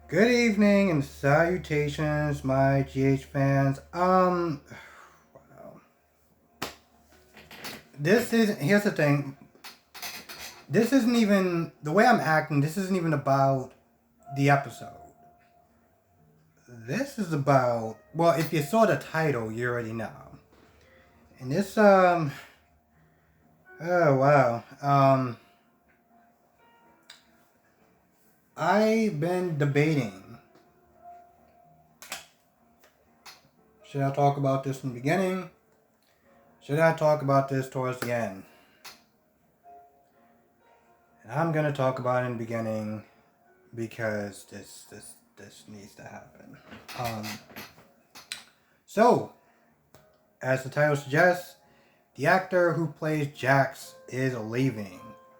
Good evening and salutations, my GH fans. Wow. Here's the thing. This isn't even, the way I'm acting, this isn't even about the episode. This is about, well, if you saw the title, you already know. And this, oh wow. I've been debating. Should I talk about this in the beginning? Should I talk about this towards the end? And I'm gonna talk about it in the beginning because this needs to happen. Um, so, as the title suggests, the actor who plays Jax is leaving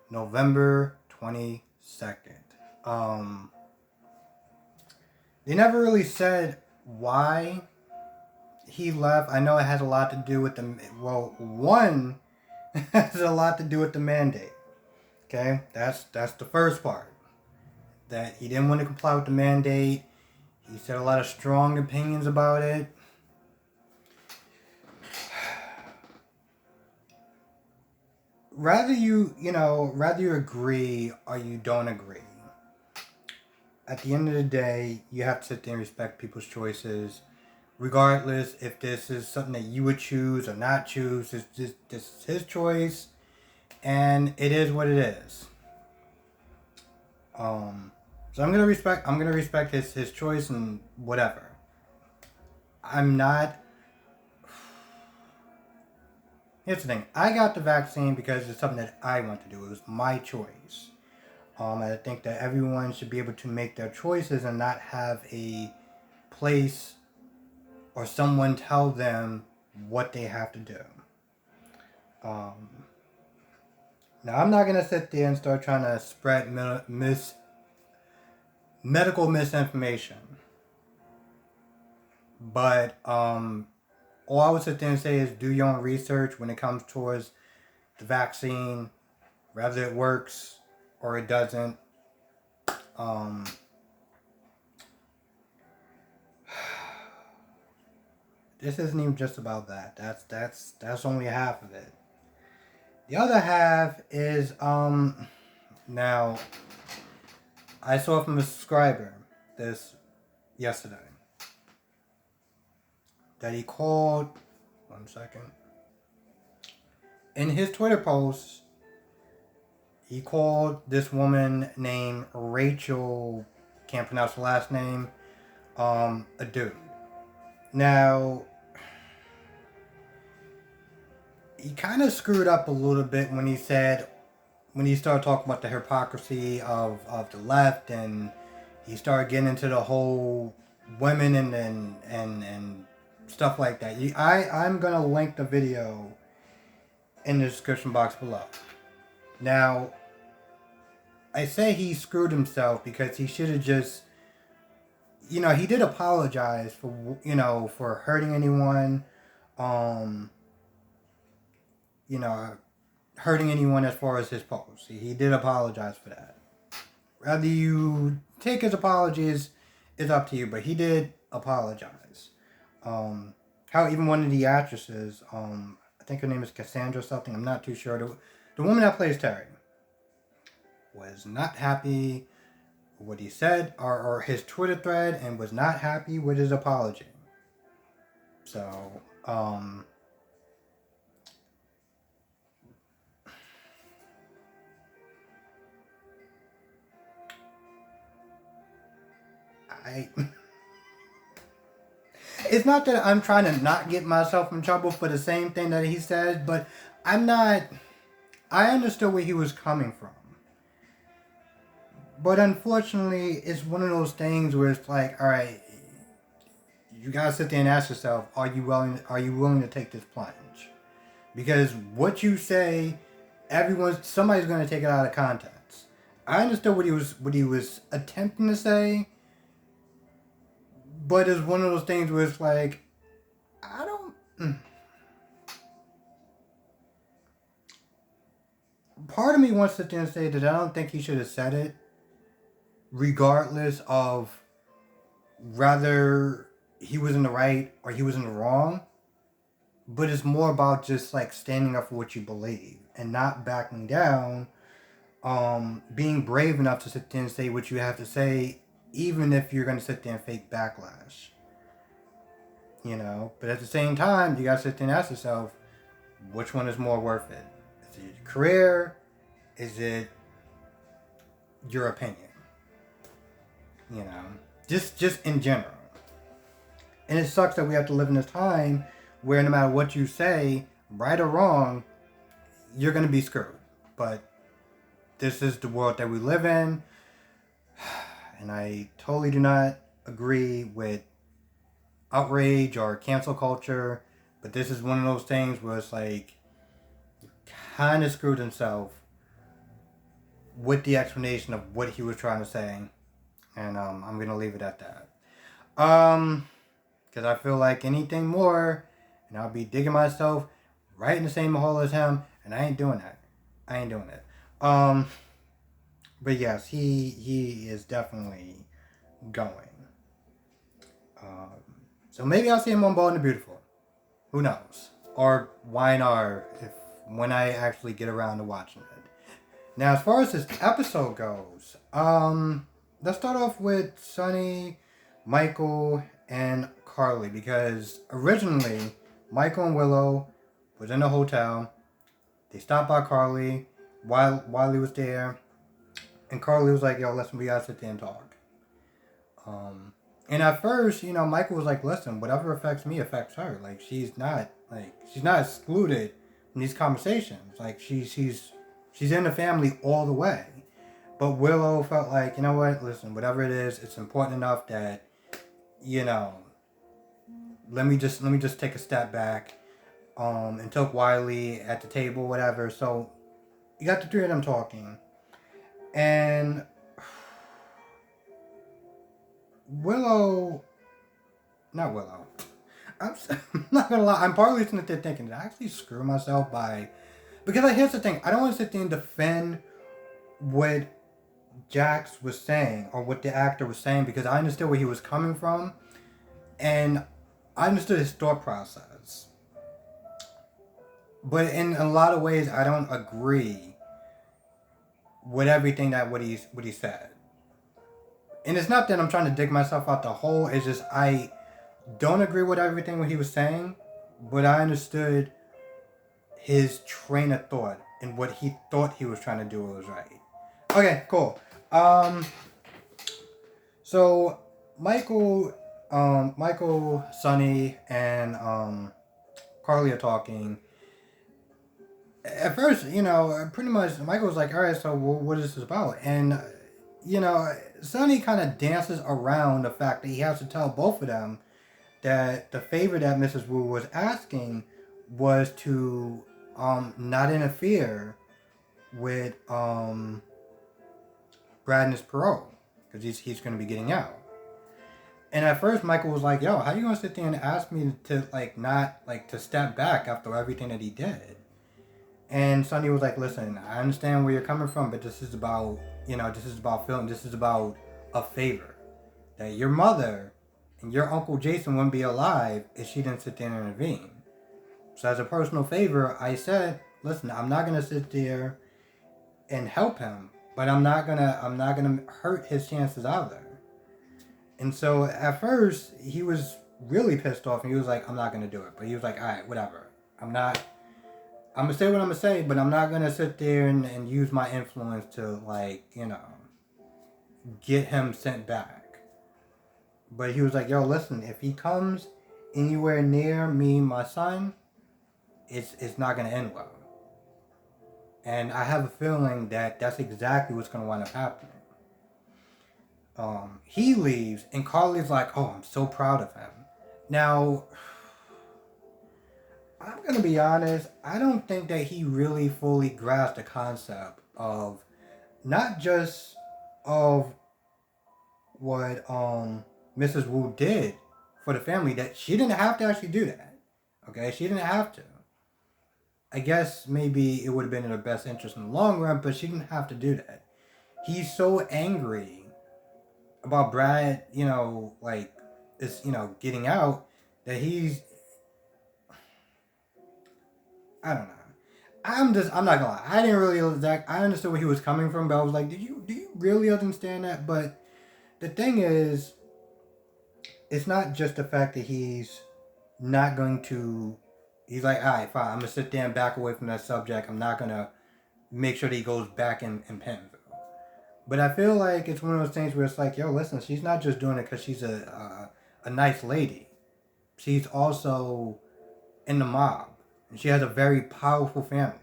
November 22nd. They never really said why he left. I know it has a lot to do with one has a lot to do with the mandate. Okay, that's the first part. That he didn't want to comply with the mandate. He said a lot of strong opinions about it. Rather you agree or you don't agree. At the end of the day, you have to sit there and respect people's choices, regardless if this is something that you would choose or not choose. This is his choice, and it is what it is. So I'm gonna respect his choice and whatever. I'm not. Here's the thing. I got the vaccine because it's something that I want to do. It was my choice. I think that everyone should be able to make their choices and not have a place or someone tell them what they have to do. Now, I'm not going to sit there and start trying to spread medical misinformation. But all I would sit there and say is do your own research when it comes towards the vaccine, whether it works or it doesn't. This isn't even just about that. That's only half of it. The other half is now I saw from a subscriber this yesterday that he called 1 second. In his Twitter post, he called this woman named Rachel, can't pronounce the last name, a dude. Now, he kind of screwed up a little bit when he started talking about the hypocrisy of the left, and he started getting into the whole women and stuff like that. I'm going to link the video in the description box below. Now, I say he screwed himself because he should have just, he did apologize for hurting anyone, hurting anyone as far as his post. He did apologize for that. Whether you take his apologies is up to you, but he did apologize. How even one of the actresses, I think her name is Cassandra something, I'm not too sure. The woman that plays Terry was not happy with what he said or his Twitter thread and was not happy with his apology. So, it's not that I'm trying to not get myself in trouble for the same thing that he said, but I understood where he was coming from. But unfortunately, it's one of those things where it's like, all right, you gotta sit there and ask yourself, are you willing to take this plunge? Because what you say, somebody's gonna take it out of context. I understood what he was attempting to say, but it's one of those things where it's like, I don't. Part of me wants to sit there and say that I don't think he should have said it, regardless of whether he was in the right or he was in the wrong, but it's more about just like standing up for what you believe and not backing down, being brave enough to sit there and say what you have to say, even if you're going to sit there and fake backlash. But at the same time, you got to sit there and ask yourself, which one is more worth it? Is it your career? Is it your opinion? Just in general. And it sucks that we have to live in this time where no matter what you say, right or wrong, you're going to be screwed. But this is the world that we live in. And I totally do not agree with outrage or cancel culture. But this is one of those things where it's like, kind of screwed himself with the explanation of what he was trying to say. And I'm going to leave it at that. Because I feel like anything more, and I'll be digging myself right in the same hole as him, and I ain't doing that. But yes, he is definitely going. So maybe I'll see him on Bold and the Beautiful. Who knows? Or YNR when I actually get around to watching it. Now, as far as this episode goes, let's start off with Sonny, Michael, and Carly, because originally Michael and Willow was in a hotel. They stopped by Carly while he was there, and Carly was like, "Yo, listen, we gotta sit there and talk." And at first, Michael was like, "Listen, whatever affects me affects her. Like, she's not excluded from these conversations. Like, she's in the family all the way." But Willow felt like, you know what? Listen, whatever it is, it's important enough that, let me just take a step back, and took Wiley at the table, whatever. So you got the three of them talking, and not Willow. I'm not gonna lie. I'm partly sitting there thinking, did I actually screw myself by? Because here's the thing. I don't want to sit there and defend what Jax was saying or what the actor was saying, because I understood where he was coming from, and I understood his thought process. But in a lot of ways, I don't agree with everything what he said. And it's not that I'm trying to dig myself out the hole. It's just I don't agree with everything what he was saying, but I understood his train of thought and what he thought he was trying to do was right. Okay, cool. So Michael, Sonny, and Carly are talking. At first, pretty much Michael was like, "All right, so what is this about?" And Sonny kind of dances around the fact that he has to tell both of them that the favor that Mrs. Wu was asking was to not interfere with Brad's parole, because he's going to be getting out. And at first Michael was like, "Yo, how you going to sit there and ask me to not to step back after everything that he did?" And Sonny was like, "Listen, I understand where you're coming from, but this is about film. This is about a favor that your mother and your Uncle Jason wouldn't be alive if she didn't sit there and intervene. So as a personal favor, I said, listen, I'm not gonna sit there and help him, but I'm not gonna hurt his chances either." And so at first he was really pissed off, and he was like, "I'm not gonna do it." But he was like, "All right, whatever. I'm gonna say what I'm gonna say, but I'm not gonna sit there and use my influence to get him sent back." But he was like, "Yo, listen, if he comes anywhere near me and my son, it's not gonna end well." And I have a feeling that that's exactly what's gonna wind up happening. He leaves, and Carly's like, "Oh, I'm so proud of him." Now, I'm going to be honest, I don't think that he really fully grasped the concept of not just of what Mrs. Wu did for the family, that she didn't have to actually do that. Okay, she didn't have to. I guess maybe it would have been in her best interest in the long run, but she didn't have to do that. He's so angry about Brad, like, is, getting out, that he's, I don't know. I'm not gonna lie. I didn't really, I understood where he was coming from, but I was like, do you really understand that? But the thing is, it's not just the fact that he's not going to, he's like, all right, fine, I'm gonna sit there and back away from that subject. I'm not gonna make sure that he goes back in Pentonville. But I feel like it's one of those things where it's like, yo, listen, she's not just doing it because she's a nice lady. She's also in the mob. And she has a very powerful family.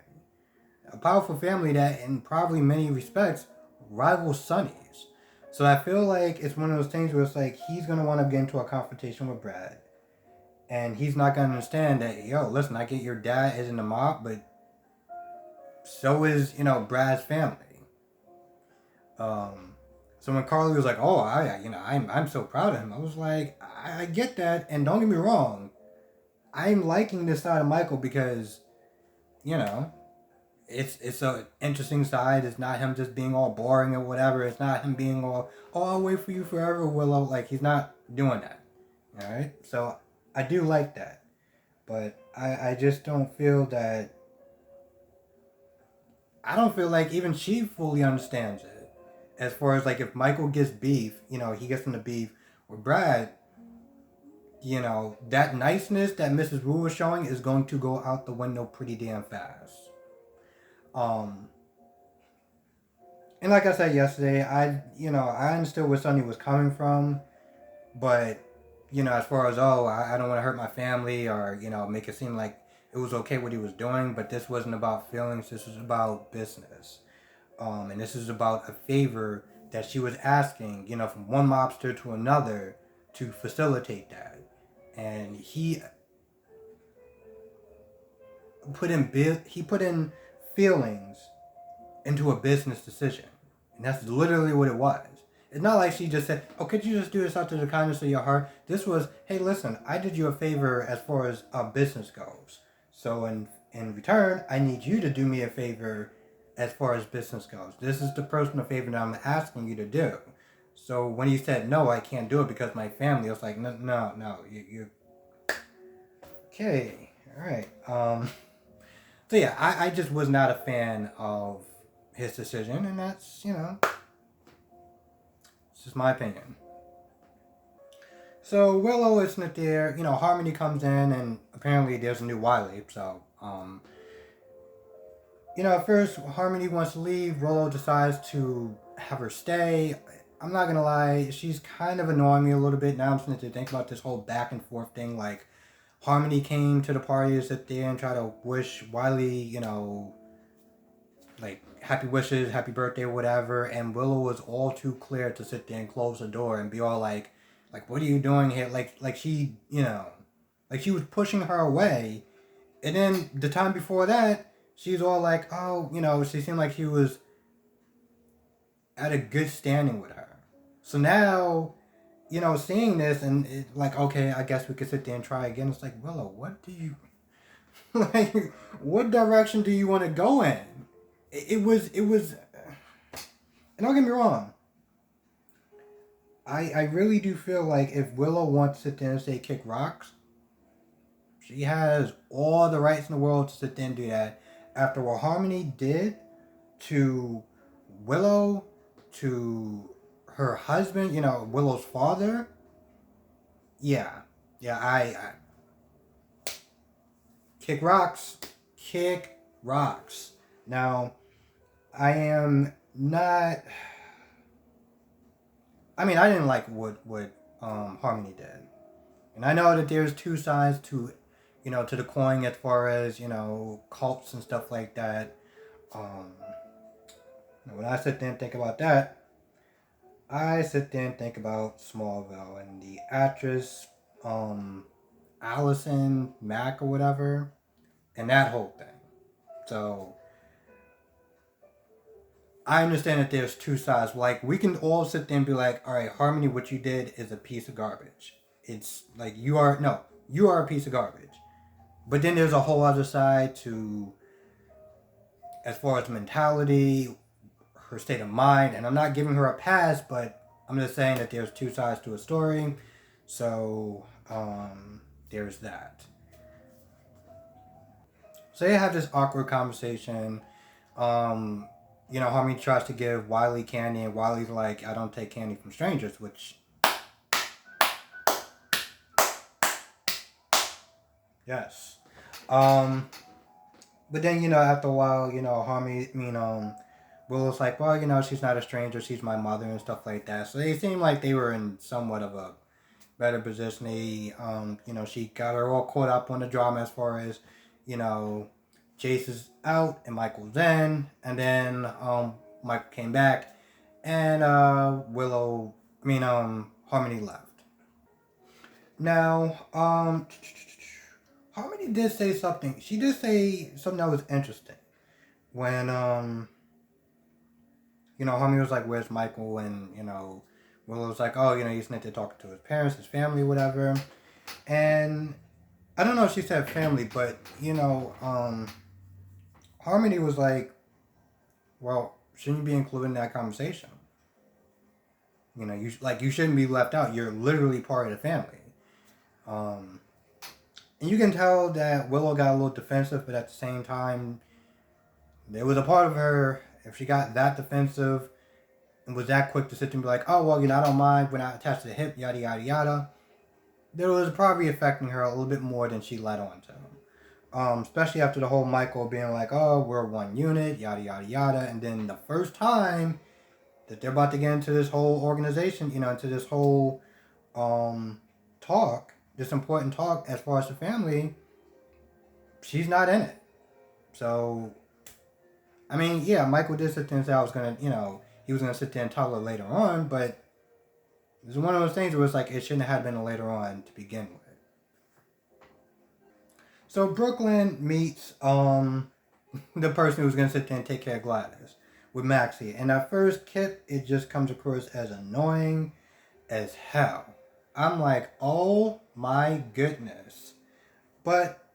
A powerful family that, in probably many respects, rivals Sonny's. So I feel like it's one of those things where it's like, he's going to want to get into a confrontation with Brad. And he's not going to understand that, yo, listen, I get your dad is in the mob, but so is, Brad's family. So when Carly was like, "Oh, I'm so proud of him," I was like, I get that, and don't get me wrong, I'm liking this side of Michael because, you know, it's a interesting side. It's not him just being all boring or whatever. It's not him being all, "Oh, I'll wait for you forever, Willow." Like, he's not doing that. All right, so I do like that, but I just don't feel that. I don't feel like even she fully understands it. As far as like if Michael gets beef, he gets into beef with Brad, that niceness that Mrs. Wu was showing is going to go out the window pretty damn fast. Um, and like I said yesterday, I understood where Sonny was coming from, but as far as I don't want to hurt my family or make it seem like it was okay what he was doing, but this wasn't about feelings. This was about business. And this is about a favor that she was asking, from one mobster to another to facilitate that. And he put in feelings into a business decision, and that's literally what it was. It's not like she just said, "Oh, could you just do this out of the kindness of your heart?" This was, "Hey, listen, I did you a favor as far as our business goes. So in return, I need you to do me a favor as far as business goes. This is the personal favor that I'm asking you to do." So when he said, "No, I can't do it because my family," I was like, no, you okay, all right. So yeah, I just was not a fan of his decision, and that's, it's just my opinion. So Willow isn't there, Harmony comes in, and apparently there's a new Wiley, so, at first Harmony wants to leave, Willow decides to have her stay. I'm not gonna lie, she's kind of annoying me a little bit. Now I'm starting to think about this whole back and forth thing, like, Harmony came to the party to sit there and try to wish Wiley, like happy wishes, happy birthday, whatever. And Willow was all too clear to sit there and close the door and be all like what are you doing here? Like she, like she was pushing her away. And then the time before that, she's all like, oh, she seemed like she was at a good standing with her. So now, seeing this and like, okay, I guess we could sit there and try again. It's like, Willow, what do you like? What direction do you want to go in? It was, and don't get me wrong. I really do feel like if Willow wants to sit there and say kick rocks, she has all the rights in the world to sit there and do that. After what Harmony did to Willow, to her husband, Willow's father, yeah, I kick rocks, kick rocks. Now, I am not. I mean, I didn't like what Harmony did, and I know that there's two sides to, to the coin as far as cults and stuff like that. Um, when I sit there and think about that, I sit there and think about Smallville and the actress, Allison Mack or whatever, and that whole thing. So I understand that there's two sides. Like, we can all sit there and be like, all right, Harmony, what you did is a piece of garbage. It's like, you are a piece of garbage. But then there's a whole other side to, as far as mentality, her state of mind, and I'm not giving her a pass, but I'm just saying that there's two sides to a story. So, there's that. So they have this awkward conversation. Um, Harmony tries to give Wiley candy, and Wiley's like, I don't take candy from strangers, which, yes. Um, but then, after a while, Harmony, Willow's like, well, she's not a stranger, she's my mother and stuff like that. So they seem like they were in somewhat of a better position. She got her all caught up on the drama as far as, you know, Jace is out and Michael's in, and then Michael came back, and Harmony left. Now, Harmony did say something. She did say something that was interesting when Harmony was like, "Where's Michael?" And Willow was like, "Oh, he's not there talking to his parents, his family, whatever." And I don't know if she said family, but Harmony was like, "Well, shouldn't you be included in that conversation? You shouldn't be left out. You're literally part of the family." Um, and you can tell that Willow got a little defensive, but at the same time, there was a part of her, if she got that defensive and was that quick to sit there and be like, "Oh, well, I don't mind, we're not attached to the hip, yada yada yada," that was probably affecting her a little bit more than she let on to. Especially after the whole Michael being like, "Oh, we're one unit, yada yada yada," and then the first time that they're about to get into this whole organization, into this whole talk, this important talk as far as the family, she's not in it. So, I mean, yeah, Michael did sit there and say I was gonna, he was gonna sit there and tell her later on, but it's one of those things where it's like it shouldn't have been later on to begin with. So Brooklyn meets the person who's gonna sit there and take care of Gladys with Maxie, and at first, Kip, it just comes across as annoying as hell. I'm like, oh my goodness, but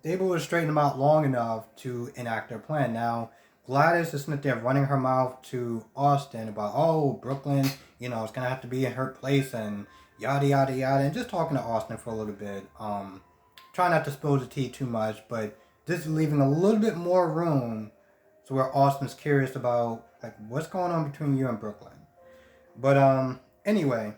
they were able to straighten them out long enough to enact their plan. Now, Gladys is sitting there running her mouth to Austin about, oh, Brooklyn, it's going to have to be in her place and yada, yada, yada. And just talking to Austin for a little bit. Try not to spill the tea too much, but just leaving a little bit more room so where Austin's curious about, like, what's going on between you and Brooklyn. But, anyway,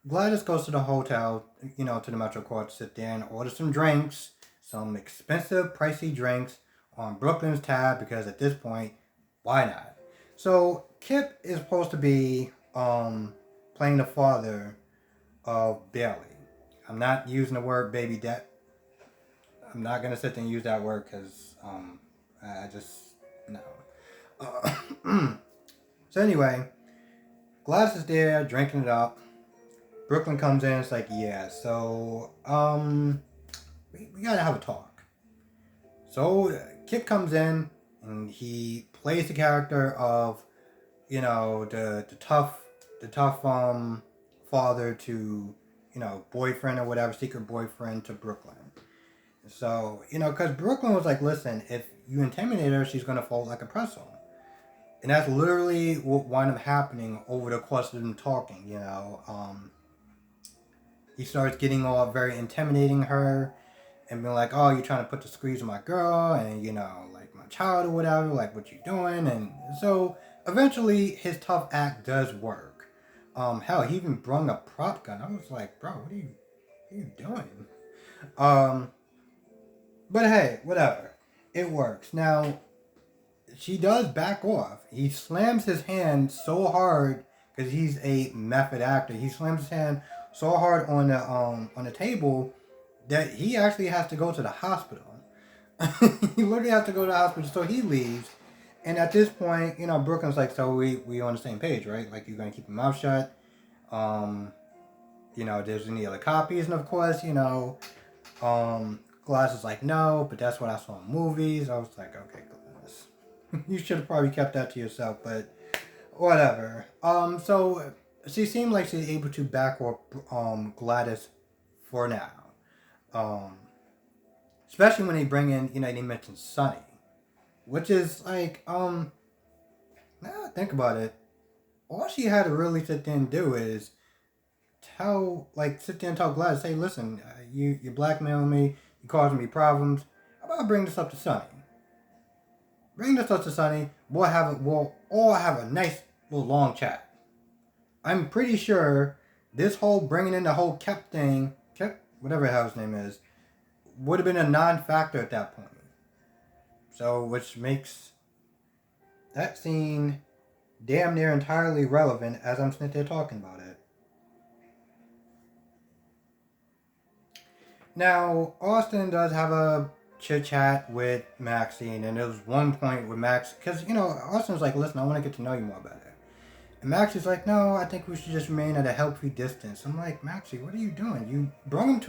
Gladys goes to the hotel, to the Metro Court to sit there and order some drinks, some expensive, pricey drinks on Brooklyn's tab because at this point, why not? So Kip is supposed to be playing the father of Bailey. I'm not using the word baby dad. I'm not gonna sit there and use that word because I just no. So anyway, Gladys is there drinking it up. Brooklyn comes in. It's like, yeah, so we gotta have a talk. So Kip comes in and he plays the character of, the tough father to, boyfriend or whatever, secret boyfriend to Brooklyn. So because Brooklyn was like, listen, if you intimidate her, she's gonna fold like a pretzel. And that's literally what wound up happening over the course of them talking. He starts getting all very intimidating her and being like, oh, you're trying to put the squeeze on my girl and, like my child or whatever, like what you doing? And so eventually his tough act does work. Hell, he even brung a prop gun. I was like, bro, what are you doing? But hey, whatever. It works. Now, she does back off. He slams his hand so hard because he's a method actor. He slams his hand so hard on the table that he actually has to go to the hospital. He literally has to go to the hospital, so he leaves. And at this point, Brooklyn's like, so we on the same page, right? Like, you're gonna keep your mouth shut. There's any other copies, and of course, Glass is like, no, but that's what I saw in movies. I was like, okay, Glass, you should have probably kept that to yourself, but whatever. So she seemed like she's able to back up Gladys for now. Especially when they bring in, they mention Sonny, which is like, now I think about it, all she had to really sit there and do is sit there and tell Gladys, hey, listen, you blackmailing me, you causing me problems. How about I bring this up to Sonny? Bring this up to Sonny. We'll all have a nice little long chat. I'm pretty sure this whole bringing in the whole Kep, whatever the hell his name is, would have been a non-factor at that point. So, which makes that scene damn near entirely relevant as I'm sitting there talking about it. Now, Austin does have a chit chat with Maxine, and there was one point with Max, because, Austin's like, listen, I want to get to know you more better. And Max is like, no, I think we should just remain at a healthy distance. I'm like, Maxie, what are you doing? You brought him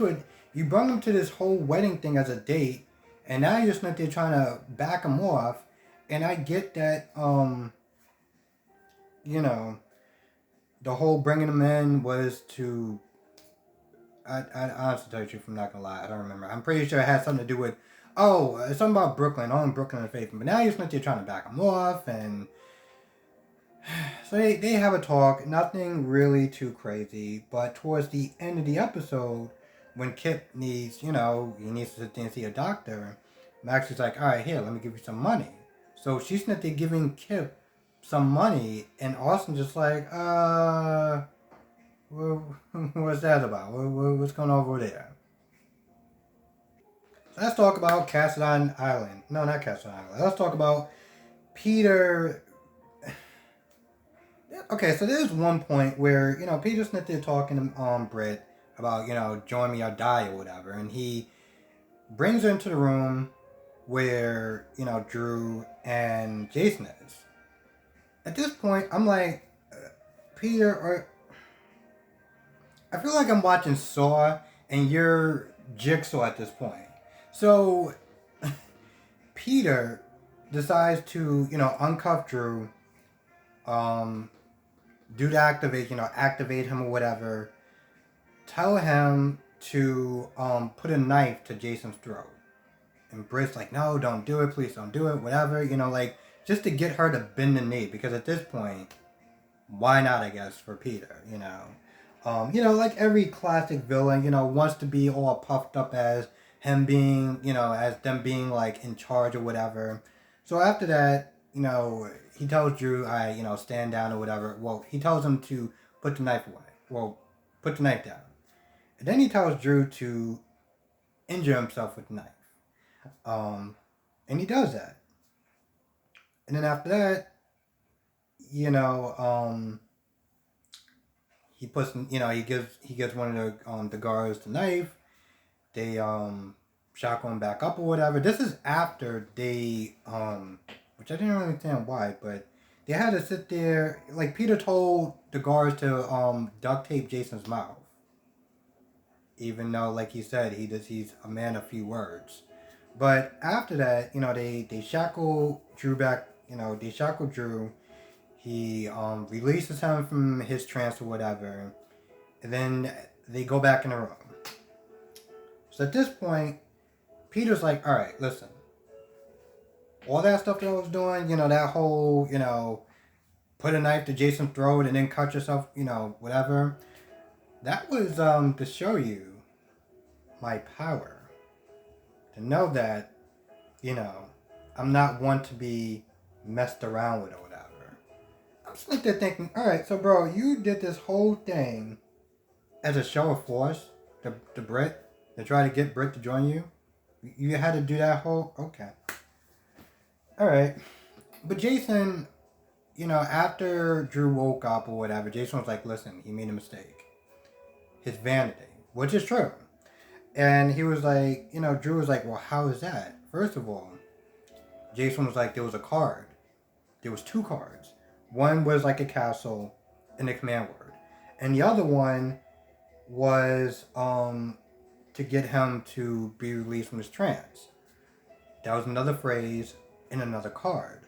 to this whole wedding thing as a date, and now you're just not there trying to back him off. And I get that, the whole bringing him in was to. I honestly tell you the truth, I'm not gonna lie, I don't remember. I'm pretty sure it had something to do with, something about Brooklyn, only Brooklyn and Faith. But now you're just not there trying to back him off, and so they have a talk, nothing really too crazy, but towards the end of the episode, when Kip needs, he needs to sit there and see a doctor, Max is like, all right, here, let me give you some money. So she's not there giving Kip some money, and Austin just like, what's that about? What's going on over there? So let's talk about Cassadine Island. No, not Cassadine Island. Let's talk about Peter. Okay, so there's one point where, Peter's not there talking to Britt about, join me or die or whatever. And he brings her into the room where, Drew and Jason is. At this point, I'm like, Peter, I feel like I'm watching Saw and you're Jigsaw at this point. So, Peter decides to, uncuff Drew, do the activate, activate him or whatever. Tell him to put a knife to Jason's throat. And Britt's like, no, don't do it, please don't do it, whatever, just to get her to bend the knee, because at this point, why not, I guess, for Peter, like every classic villain, wants to be all puffed up as him being, as them being like in charge or whatever. So after that, he tells Drew, stand down or whatever. Well, he tells him to put the knife away. Well, put the knife down. And then he tells Drew to injure himself with the knife. And he does that. And then after that, he puts, he gives one of the guards the knife. They shackle him back up or whatever. This is after they which I didn't really understand why, but they had to sit there. Like Peter told the guards to duct tape Jason's mouth, even though, like he said, he's a man of few words. But after that, they shackle Drew back. They shackle Drew. He releases him from his trance or whatever, and then they go back in the room. So at this point, Peter's like, all right, listen. All that stuff that I was doing, that whole, put a knife to Jason's throat and then cut yourself, whatever. That was to show you my power. To know that, I'm not one to be messed around with or whatever. I'm just like there thinking, alright, so bro, you did this whole thing as a show of force to Britt, to try to get Britt to join you? You had to do that whole... Okay. Alright. But Jason, after Drew woke up or whatever, Jason was like, listen, he made a mistake. His vanity. Which is true. And he was like, Drew was like, well, how is that? First of all, Jason was like, there was a card. There was two cards. One was like a castle and a command word. And the other one was to get him to be released from his trance. That was another phrase in another card.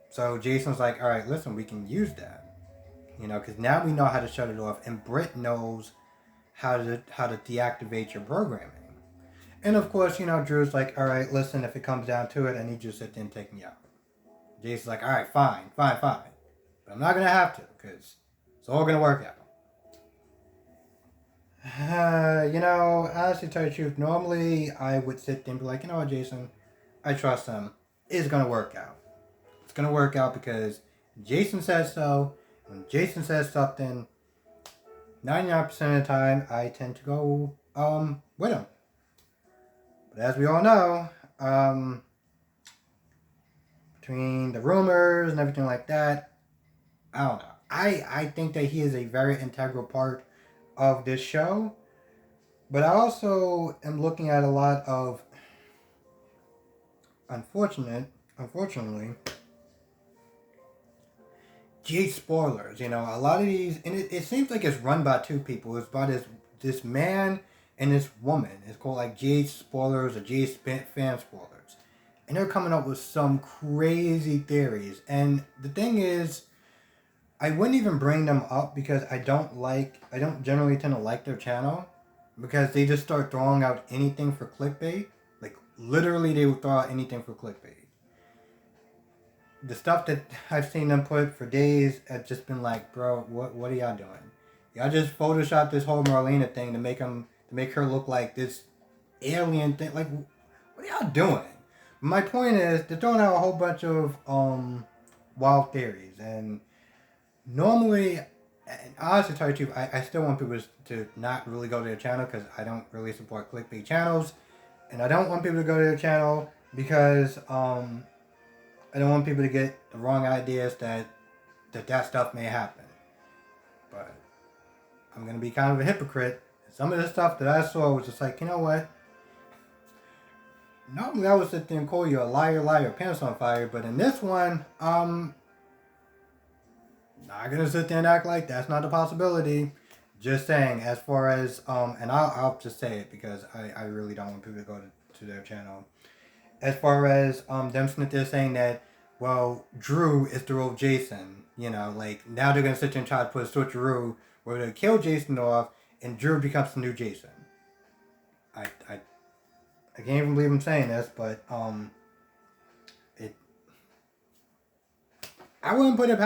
So Jason's like, all right, listen, we can use that. Because now we know how to shut it off, and Britt knows how to deactivate your programming. And of course, Drew's like, all right, listen, if it comes down to it, I need you to sit there and take me out. Jason's like, all right, fine. But I'm not going to have to because it's all going to work out. Honestly, to tell you the truth, normally I would sit there and be like, you know what, Jason, I trust him. It's going to work out. It's going to work out because Jason says so. When Jason says something, 99% of the time, I tend to go with him. But as we all know, between the rumors and everything like that, I don't know. I think that he is a very integral part of this show. But I also am looking at a lot of unfortunately, GH spoilers. A lot of these, and it seems like it's run by two people. It's by this man and this woman. It's called like GH spoilers or GH fan spoilers, and they're coming up with some crazy theories. And the thing is, I wouldn't even bring them up because I don't generally tend to like their channel because they just start throwing out anything for clickbait. Like literally, they would throw out anything for clickbait. The stuff that I've seen them put for days have just been like, bro, what are y'all doing? Y'all just photoshopped this whole Marlena thing to make her look like this alien thing. Like, what are y'all doing? My point is, they're throwing out a whole bunch of wild theories, and normally, and honestly, to tell you the truth, I still want people to not really go to their channel because I don't really support clickbait channels, and I don't want people to go to their channel because I don't want people to get the wrong ideas that stuff may happen. But I'm going to be kind of a hypocrite. Some of the stuff that I saw was just like, you know what? Normally I would sit there and call you a liar, pants on fire. But in this one, not going to sit there and act like that's not a possibility. Just saying, as far as, and I'll just say it because I really don't want people to go to their channel. As far as them sitting there saying that, well, Drew is the real Jason, like now they're gonna sit there and try to put a switcheroo where they kill Jason off and Drew becomes the new Jason. I can't even believe I'm saying this, but I wouldn't put it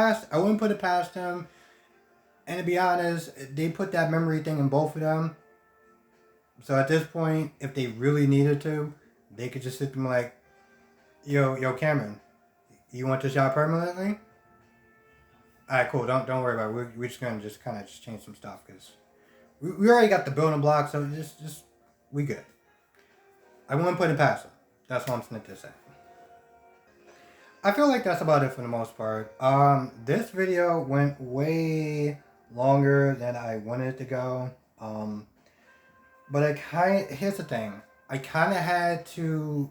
past him. And to be honest, they put that memory thing in both of them. So at this point, if they really needed to, they could just sit there and like, yo, Cameron, you want this job permanently? Alright, cool. Don't worry about it. We're just gonna just kind of change some stuff because we already got the building blocks, so just we good. I wouldn't put it past them. That's what I'm saying to say. I feel like that's about it for the most part. This video went way longer than I wanted it to go. But here's the thing. I kind of had to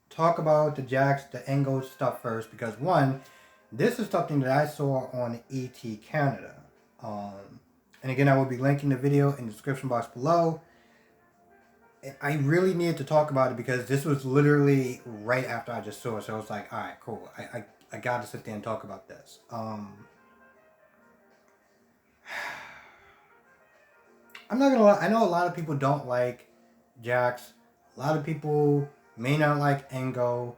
talk about the Ingo stuff first because one, this is something that I saw on ET Canada. And again, I will be linking the video in the description box below. I really needed to talk about it because this was literally right after I just saw it. So I was like, all right, cool. I got to sit there and talk about this. I'm not going to lie. I know a lot of people don't like Jax. A lot of people may not like Ingo.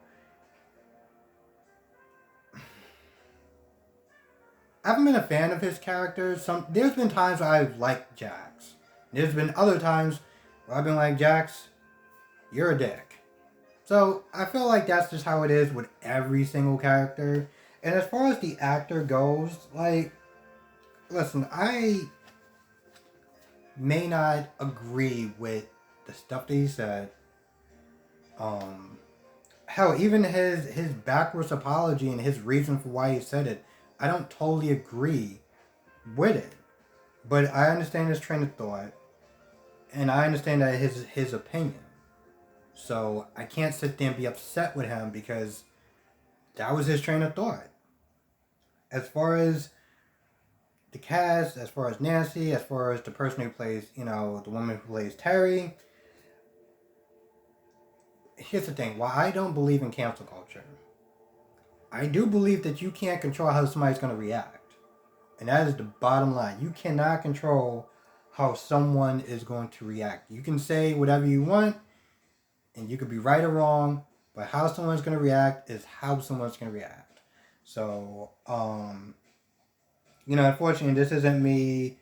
I haven't been a fan of his characters. There's been times where I've liked Jax. There's been other times where I've been like, Jax, you're a dick. So I feel like that's just how it is with every single character. And as far as the actor goes, like, listen, I may not agree with the stuff that he said. Hell, even his backwards apology and his reason for why he said it, I don't totally agree with it. But I understand his train of thought. And I understand that his opinion. So I can't sit there and be upset with him because that was his train of thought. As far as the cast, as far as Nancy, as far as the person who plays, the woman who plays Terry. Here's the thing. While I don't believe in cancel culture, I do believe that you can't control how somebody's going to react. And that is the bottom line. You cannot control how someone is going to react. You can say whatever you want, and you could be right or wrong, But how someone's going to react is how someone's going to react. So, unfortunately, this isn't me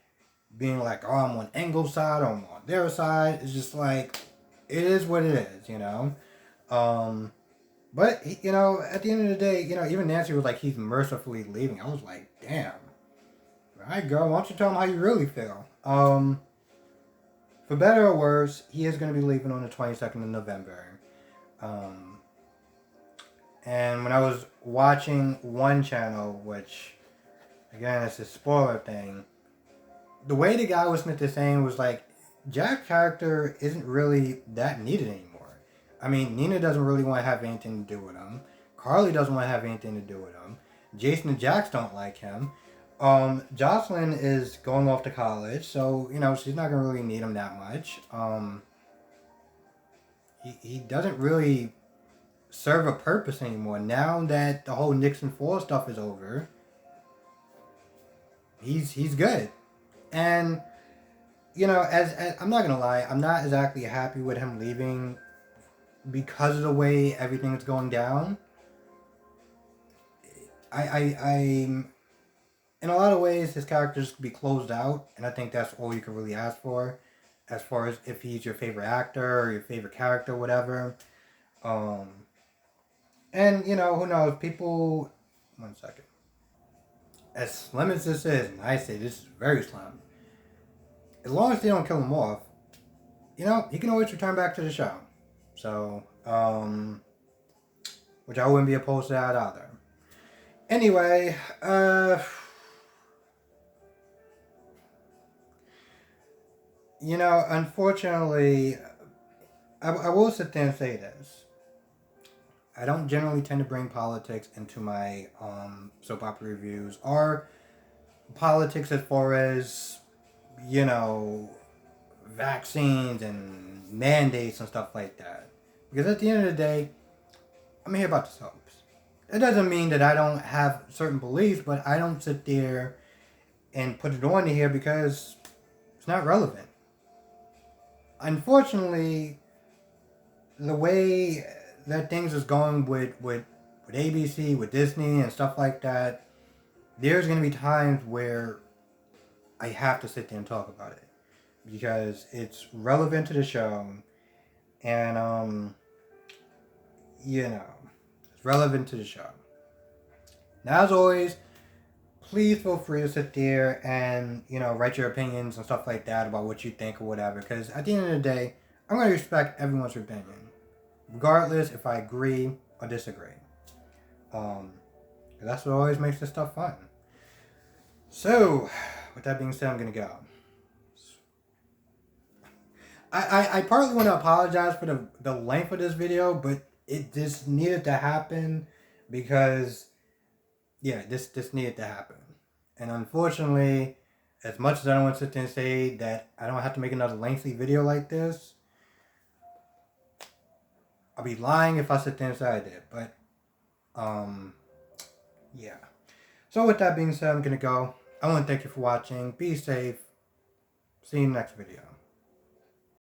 being like, oh, I'm on Ingo's side or I'm on their side. It's just like, it is what it is, But, at the end of the day, even Nancy was like, he's mercifully leaving. I was like, damn. All right, girl, why don't you tell him how you really feel? For better or worse, he is going to be leaving on the 22nd of November. And when I was watching one channel, which, again, it's a spoiler thing, the way the guy was saying was like, Jack's character isn't really that needed anymore. I mean, Nina doesn't really want to have anything to do with him. Carly doesn't want to have anything to do with him. Jason and Jax don't like him. Jocelyn is going off to college, so, she's not going to really need him that much. He doesn't really serve a purpose anymore. Now that the whole Nixon 4 stuff is over, he's good. And, as I'm not going to lie, I'm not exactly happy with him leaving because of the way everything is going down. I'm in a lot of ways, his character just could be closed out, and I think that's all you can really ask for, as far as if he's your favorite actor or your favorite character, or whatever. And who knows? People. 1 second. As slim as this is, and I say this is very slim. As long as they don't kill him off, he can always return back to the show. So, which I wouldn't be opposed to that either. Anyway, unfortunately, I will sit there and say this. I don't generally tend to bring politics into my soap opera reviews, or politics as far as, vaccines and mandates and stuff like that. Because at the end of the day, I'm here about the soaps. It doesn't mean that I don't have certain beliefs, but I don't sit there and put it on here because it's not relevant. Unfortunately, the way that things is going with ABC, with Disney and stuff like that, there's going to be times where I have to sit there and talk about it. Because it's relevant to the show. And, it's relevant to the show. Now, as always, please feel free to sit there and, write your opinions and stuff like that about what you think or whatever. Because at the end of the day, I'm going to respect everyone's opinion, regardless if I agree or disagree. That's what always makes this stuff fun. So, with that being said, I'm going to go. I partly want to apologize for the length of this video, but it just needed to happen because, this needed to happen. And unfortunately, as much as I don't want to sit there and say that I don't have to make another lengthy video like this, I'll be lying if I sit there and say I did. But, yeah. So with that being said, I'm going to go. I want to thank you for watching. Be safe. See you in the next video.